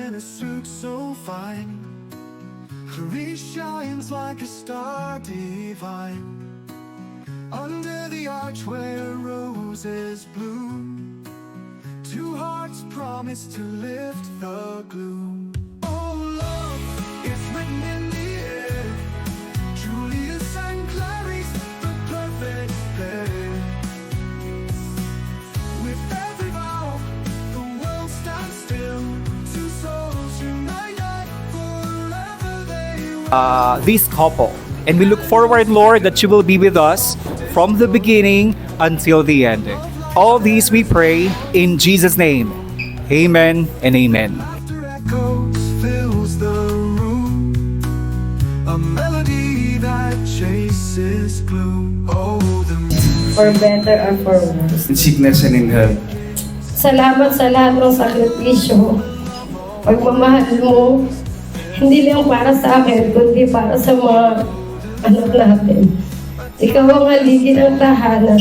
in a suit so fine. Clarice shines like a star divine. Under the arch where roses bloom, two hearts promise to lift the gloom. Oh, love is written in the air. Julius and Clarice, the perfect pair. With every vow, the world stands still. Two souls united forever they will. This couple. And we look forward, Lord, that you will be with us from the beginning until the end. All these we pray in Jesus' name. Amen and amen. After echoes fills the room, a melody that chases gloom. Oh, the For better or for worse. In sickness and in health. Salamat sa lahat ng sakripisyo. Pagmamahal mo, hindi lang para sa akin, kundi para sa mga anak natin. Ikaw ang haligi ng tahanan.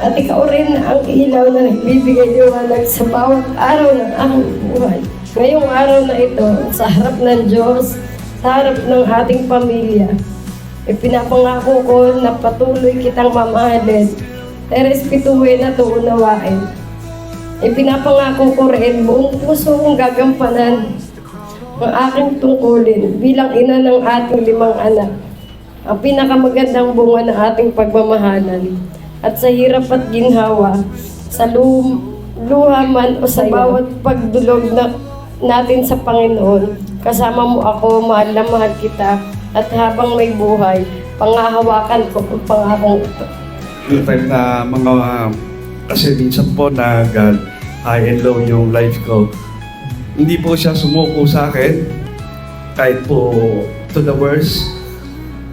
At ikaw rin ang ilaw na nagbibigay liwanag sa bawat araw ng aking buhay. Ngayong araw na ito, sa harap ng Diyos, sa harap ng ating pamilya, ipinapangako ko na patuloy kitang mamahalin, respetuhin at uunawain. Ipinapangako ko rin buong puso kong gagampanan ang aking tungkulin bilang ina ng ating 5 anak. Ang pinakamagandang bunga ng ating pagmamahalan. At sa hirap at ginhawa, sa luha man o sa bawat pagdulog natin sa Panginoon, kasama mo ako, mahal na mahal kita, at habang may buhay, pangahawakan ko ang pangakong ito. Yung time na mga, kasi minsan po high and low yung life ko. Hindi po siya sumuko sa akin, kahit po to the worst.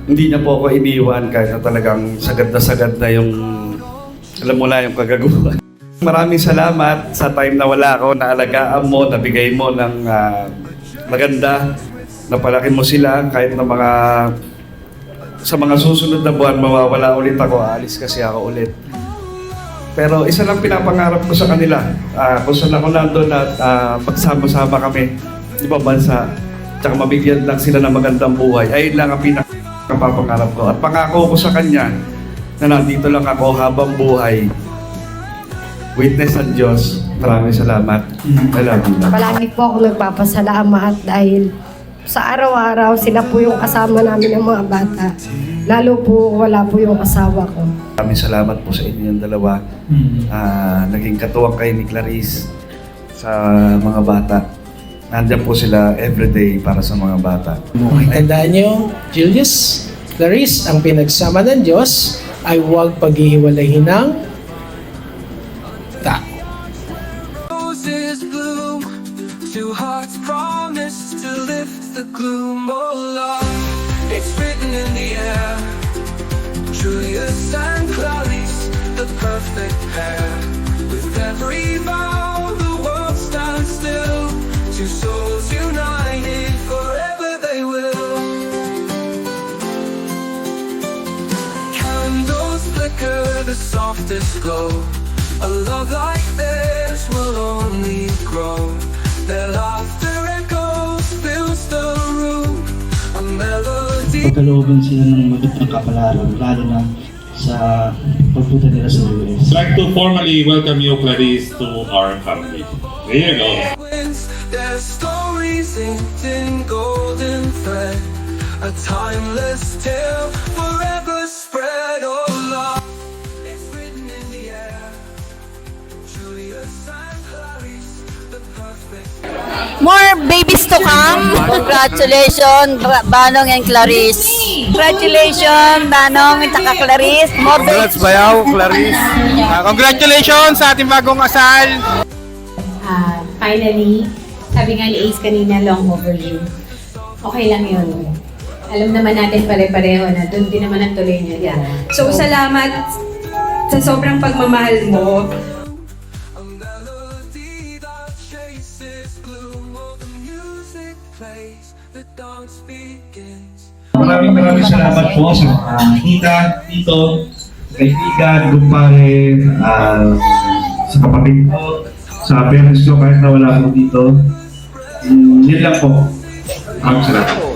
Hindi niya po ako iniwan kahit na talagang sagad na yung, alam mo na yung kagaguhan. Maraming salamat sa time na wala ako, naalagaan mo, nabigay mo ng maganda, napalaki mo sila kahit na sa mga susunod na buwan, mawawala ulit ako, aalis kasi ako ulit. Pero isa lang pinapangarap ko sa kanila, kung saan ako nandun at magsama-sama kami, ibang bansa, tsaka mabigyan lang sila ng magandang buhay, ayun lang ang pinakapangarap ko. At pangako ko sa kanya na nandito lang ako habang buhay. Witness ng Diyos, maraming salamat. I love you. Palagi po ako nagpapasalamat dahil sa araw-araw sila po yung kasama namin ng mga bata. Lalo po wala po yung asawa ko. Maraming salamat po sa inyong dalawa. Naging katuwang kayo ni Clarice sa mga bata. Nandiyan po sila everyday para sa mga bata. Tandaan nyo, Julius, Clarice, ang pinagsama ng Diyos ay huwag paghihiwalayin ng tao. roses bloom, two hearts promise to lift the gloom. Oh, love, it's written in the air. Julius and Clarice, the perfect pair. With every vow, the world stands still. Two souls united, forever they will. Candles flicker the softest glow. A love like this will only grow. Their laughter echoes, fills the room. A melody. Pagkalooban sila ng magandang kapalaran, lalo na sa pagpunta nila sa US. I'd like to formally welcome you, Clarice, to our family. There you go. Winds, their stories inked in golden thread. A timeless tale forever spread. Oh, love, it's written in the air. Julius and Clarice, the perfect. More babies to come. Congratulations, Banong and Clarice. Congratulations, Banong at saka Clarice. More babies. Congrats, Bayaw, Clarice. Congratulations sa ating bagong kasal. Finally, sabi nga ni Ace kanina, long overdue. Okay lang yun. Alam naman natin pare-pareho na doon din naman ang tuloy niya. Yeah. So, salamat sa sobrang pagmamahal mo. A melody that chases gloom. Oh, the music plays, the dance begins. Maraming salamat po sa mga tita, tito, kaibigan, kumpare, sa kapatid ko, sa parents ko kahit na wala ako dito. Yun lang po. Salamat.